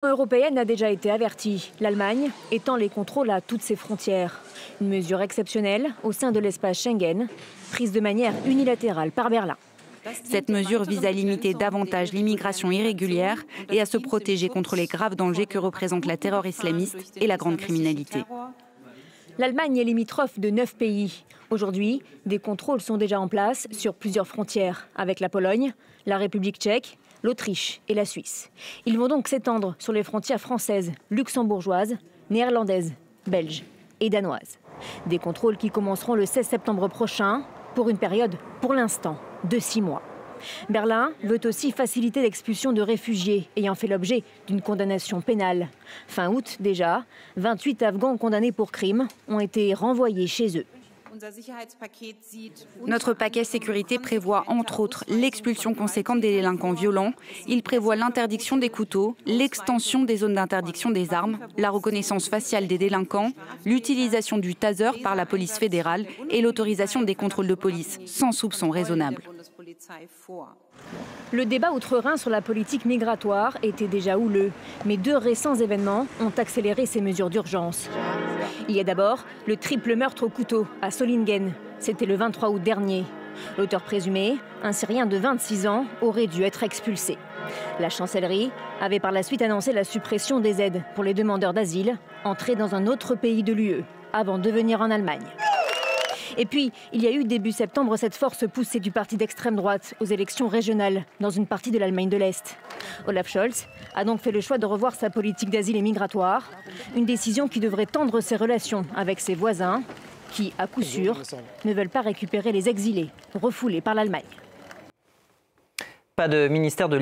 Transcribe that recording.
L'Union européenne a déjà été avertie, l'Allemagne étend les contrôles à toutes ses frontières. Une mesure exceptionnelle au sein de l'espace Schengen, prise de manière unilatérale par Berlin. Cette mesure vise à limiter davantage l'immigration irrégulière et à se protéger contre les graves dangers que représentent la terreur islamiste et la grande criminalité. L'Allemagne est limitrophe de 9 pays. Aujourd'hui, des contrôles sont déjà en place sur plusieurs frontières, avec la Pologne, la République tchèque, l'Autriche et la Suisse. Ils vont donc s'étendre sur les frontières françaises, luxembourgeoises, néerlandaises, belges et danoises. Des contrôles qui commenceront le 16 septembre prochain, pour une période, pour l'instant, de 6 mois. Berlin veut aussi faciliter l'expulsion de réfugiés ayant fait l'objet d'une condamnation pénale. Fin août déjà, 28 Afghans condamnés pour crimes ont été renvoyés chez eux. Notre paquet sécurité prévoit entre autres l'expulsion conséquente des délinquants violents. Il prévoit l'interdiction des couteaux, l'extension des zones d'interdiction des armes, la reconnaissance faciale des délinquants, l'utilisation du taser par la police fédérale et l'autorisation des contrôles de police sans soupçon raisonnable. Le débat outre-Rhin sur la politique migratoire était déjà houleux, mais 2 récents événements ont accéléré ces mesures d'urgence. Il y a d'abord le triple meurtre au couteau à Solingen. C'était le 23 août dernier. L'auteur présumé, un Syrien de 26 ans, aurait dû être expulsé. La chancellerie avait par la suite annoncé la suppression des aides pour les demandeurs d'asile entrés dans un autre pays de l'UE avant de venir en Allemagne. Et puis, il y a eu début septembre cette force poussée du parti d'extrême droite aux élections régionales dans une partie de l'Allemagne de l'Est. Olaf Scholz a donc fait le choix de revoir sa politique d'asile et migratoire, une décision qui devrait tendre ses relations avec ses voisins qui, à coup sûr, ne veulent pas récupérer les exilés refoulés par l'Allemagne. Pas de ministère de